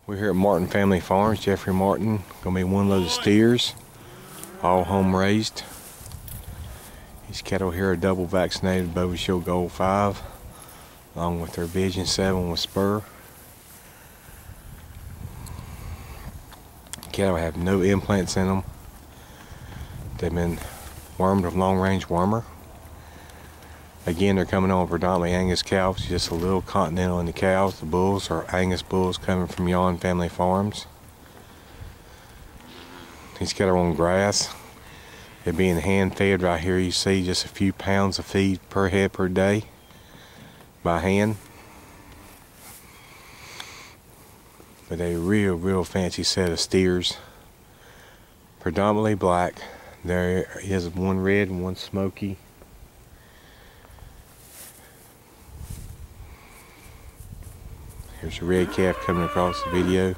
We're here at Martin Family Farms. Jeffrey Martin, gonna be one load of steers, all home raised. These cattle here are double vaccinated Bovishield Gold 5, along with their Vision 7 with spur. Cattle have no implants in them. They've been wormed with long range wormer. Again, they're coming on predominantly Angus cows, just a little Continental in the cows. The bulls are Angus bulls coming from Yon Family Farms. These cattle are on grass. They're being hand fed right here. You see just a few pounds of feed per head per day by hand. But a real fancy set of steers. Predominantly black. There is one red and one smoky. Here's a red calf coming across the video.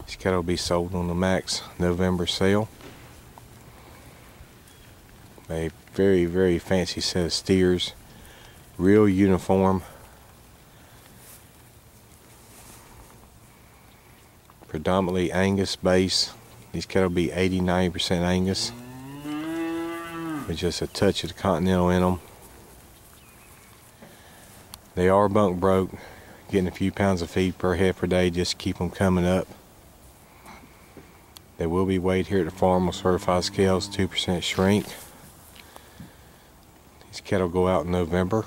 This cattle will be sold on the Max November sale. A very fancy set of steers. Real uniform. Predominantly Angus base. These cattle will be 80-90% Angus. With just a touch of the Continental in them. They are bunk broke. Getting a few pounds of feed per head per day just to keep them coming up. They will be weighed here at the farm on certified scales, 2% shrink. These cattle go out in November.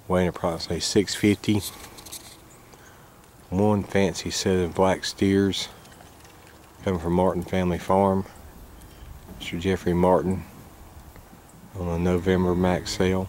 Weighing approximately 650. One fancy set of black steers coming from Martin Family Farm. Mr. Jeffrey Martin on a November Max sale.